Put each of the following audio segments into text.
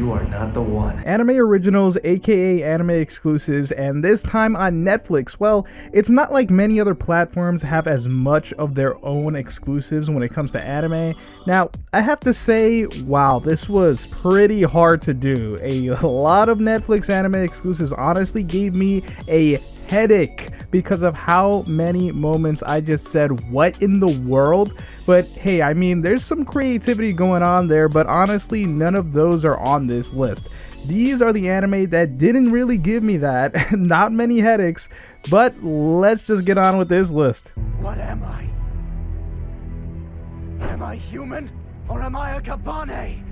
You are not the one. Anime originals, aka anime exclusives, and this time on Netflix. Well, it's not like many other platforms have as much of their own exclusives when it comes to anime. Now, I have to say, wow, this was pretty hard to do. A lot of Netflix anime exclusives honestly gave me a headache because of how many moments I just said, what in the world? But hey, I mean, there's some creativity going on there, but honestly, none of those are on this list. These are the anime that didn't really give me that, not many headaches, but let's just get on with this list. What am I? Am I human or am I a Kabane?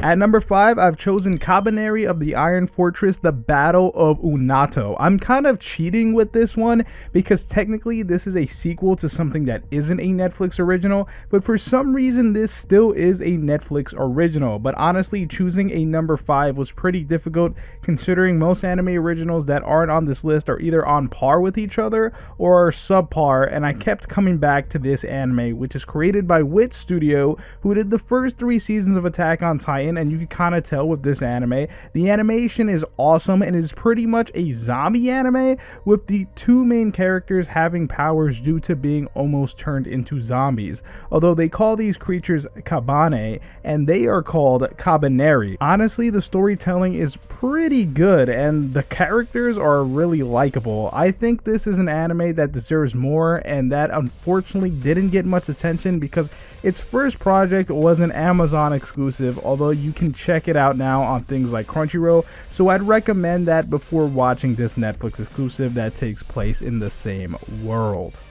At number 5, I've chosen Kabaneri of the Iron Fortress, The Battle of Unato. I'm kind of cheating with this one because technically this is a sequel to something that isn't a Netflix original, but for some reason this still is a Netflix original. But honestly, choosing a number 5 was pretty difficult considering most anime originals that aren't on this list are either on par with each other or are subpar, and I kept coming back to this anime, which is created by Wit Studio, who did the first 3 seasons of Attack on Titan. And you can kind of tell with this anime, the animation is awesome and is pretty much a zombie anime with the 2 main characters having powers due to being almost turned into zombies. Although they call these creatures Kabane and they are called Kabaneri. Honestly, the storytelling is pretty good and the characters are really likable. I think this is an anime that deserves more and that unfortunately didn't get much attention because its first project was an Amazon exclusive, although you can check it out now on things like Crunchyroll, so I'd recommend that before watching this Netflix exclusive that takes place in the same world.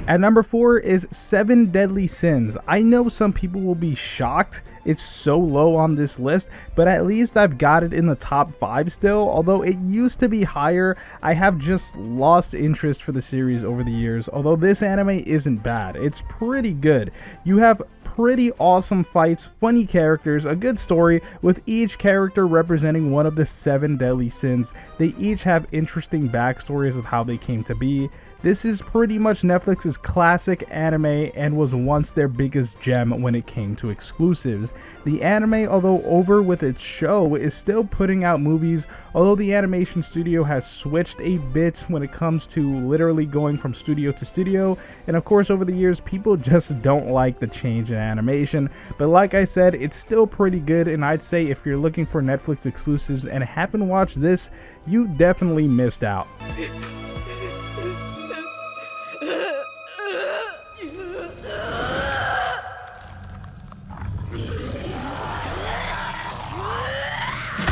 At number 4 is 7 Deadly Sins. I know some people will be shocked it's so low on this list, but at least I've got it in the top 5 still. Although it used to be higher, I have just lost interest for the series over the years. Although this anime isn't bad, it's pretty good. You have pretty awesome fights, funny characters, a good story, with each character representing one of the 7 deadly sins. They each have interesting backstories of how they came to be. This is pretty much Netflix's classic anime and was once their biggest gem when it came to exclusives. The anime, although over with its show, is still putting out movies, although the animation studio has switched a bit when it comes to literally going from studio to studio, and of course over the years people just don't like the change in animation. But like I said, it's still pretty good, and I'd say if you're looking for Netflix exclusives and haven't watched this, you definitely missed out.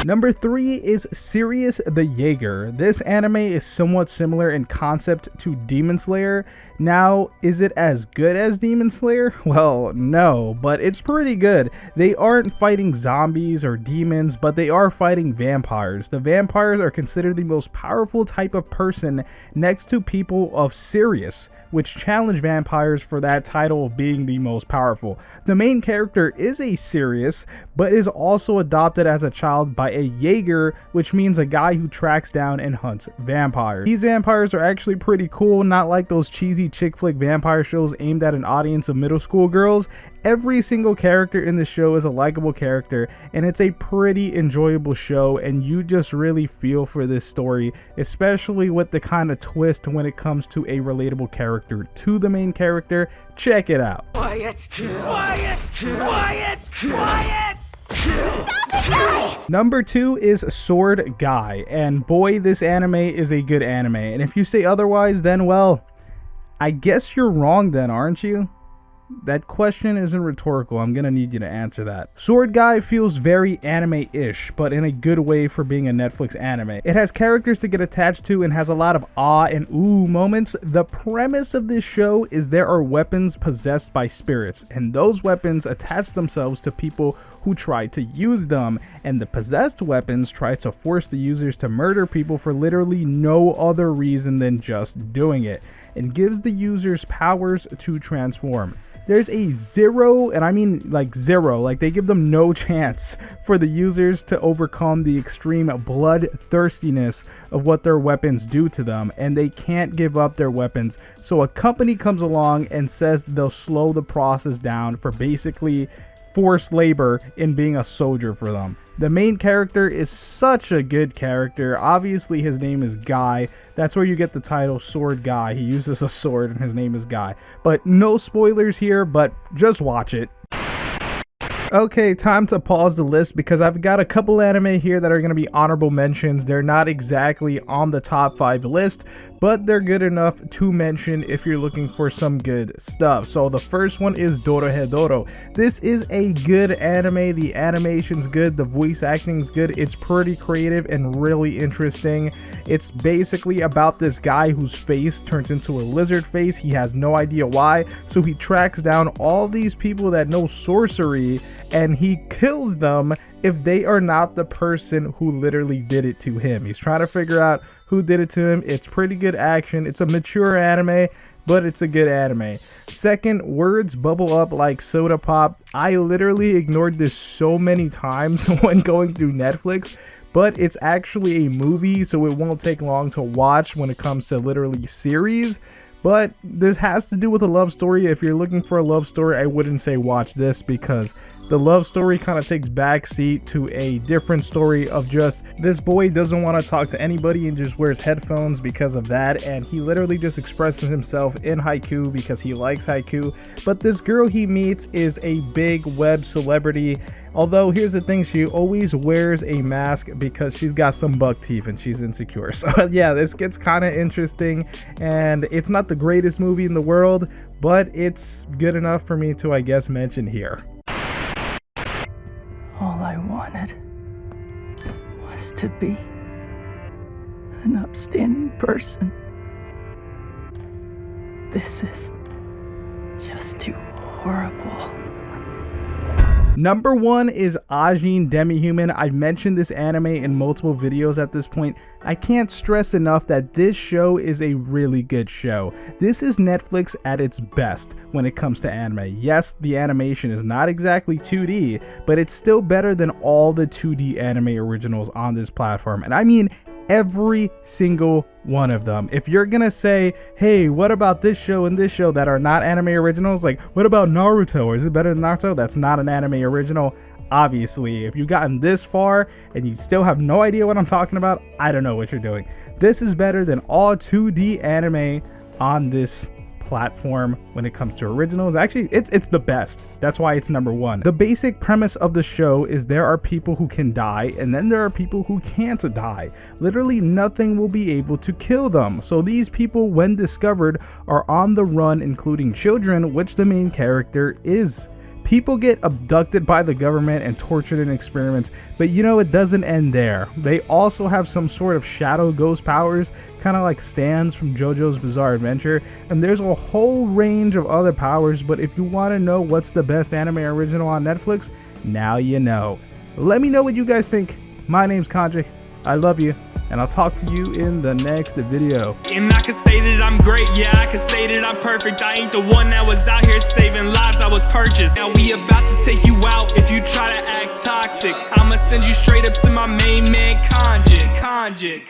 Number 3 is Sirius the Jaeger. This anime is somewhat similar in concept to Demon Slayer. Now, is it as good as Demon Slayer? Well, no, but it's pretty good. They aren't fighting zombies or demons, but they are fighting vampires. The vampires are considered the most powerful type of person next to people of Sirius, which challenge vampires for that title of being the most powerful. The main character is a Sirius, but is also adopted as a child by a Jaeger, which means a guy who tracks down and hunts vampires. These vampires are actually pretty cool, not like those cheesy chick flick vampire shows aimed at an audience of middle school girls. Every single character in the show is a likable character, and it's a pretty enjoyable show, and you just really feel for this story, especially with the kind of twist when it comes to a relatable character to the main character. Check it out. Quiet! Quiet! Quiet! Quiet! Stop it, guy! Number 2 is Sword Guy, and boy, this anime is a good anime, and if you say otherwise, then well, I guess you're wrong then, aren't you? That question isn't rhetorical, I'm gonna need you to answer that. Sword Guy feels very anime-ish, but in a good way for being a Netflix anime. It has characters to get attached to and has a lot of ah and ooh moments. The premise of this show is there are weapons possessed by spirits, and those weapons attach themselves to people who try to use them, and the possessed weapons try to force the users to murder people for literally no other reason than just doing it, and gives the users powers to transform. there's a zero, and I mean like zero, like they give them no chance for the users to overcome the extreme bloodthirstiness of what their weapons do to them, and they can't give up their weapons. So a company comes along and says they'll slow the process down for basically forced labor in being a soldier for them. The main character is such a good character. Obviously his name is Guy. That's where you get the title Sword Guy. He uses a sword and his name is Guy. But no spoilers here, but just watch it. Okay, time to pause the list because I've got a couple anime here that are going to be honorable mentions. They're not exactly on the top 5 list, but they're good enough to mention if you're looking for some good stuff. So the first one is Dorohedoro. This is a good anime. The animation's good, the voice acting's good. It's pretty creative and really interesting. It's basically about this guy whose face turns into a lizard face. He has no idea why, so he tracks down all these people that know sorcery and he kills them if they are not the person who literally did it to him. He's trying to figure out who did it to him. It's pretty good action. It's a mature anime, but it's a good anime. Second, words bubble up like soda pop. I literally ignored this so many times when going through Netflix, but it's actually a movie, so it won't take long to watch when it comes to literally series. But this has to do with a love story. If you're looking for a love story, I wouldn't say watch this because the love story kind of takes backseat to a different story of just this boy doesn't want to talk to anybody and just wears headphones because of that, and he literally just expresses himself in haiku because he likes haiku. But this girl he meets is a big web celebrity, although here's the thing, she always wears a mask because she's got some buck teeth and she's insecure. So yeah, this gets kind of interesting, and it's not the greatest movie in the world, but it's good enough for me to, I guess, mention here. All I wanted was to be an upstanding person. This is just too horrible. Number 1 is Ajin Demi-Human. I've mentioned this anime in multiple videos at this point. I can't stress enough that this show is a really good show. This is Netflix at its best when it comes to anime. Yes, the animation is not exactly 2D, but it's still better than all the 2D anime originals on this platform. And I mean every single one of them. If you're gonna say, hey, what about this show and this show that are not anime originals, like what about Naruto, or is it better than Naruto? That's not an anime original. Obviously, if you've gotten this far and you still have no idea what I'm talking about, I don't know what you're doing. This is better than all 2D anime on this platform when it comes to originals. Actually, it's the best. That's why it's number 1. The basic premise of the show is there are people who can die, and then there are people who can't die. Literally nothing will be able to kill them. So these people, when discovered, are on the run, including children, which the main character is. People get abducted by the government and tortured in experiments, but you know, it doesn't end there. They also have some sort of shadow ghost powers, kind of like Stan's from JoJo's Bizarre Adventure, and there's a whole range of other powers. But if you want to know what's the best anime original on Netflix, now you know. Let me know what you guys think. My name's Konjic. I love you, and I'll talk to you in the next video. And I can say that I'm great, yeah, I can say that I'm perfect. I ain't the one that was out here saving lives, I was purchased. Now we about to take you out if you try to act toxic. I'ma send you straight up to my main man, Konjic.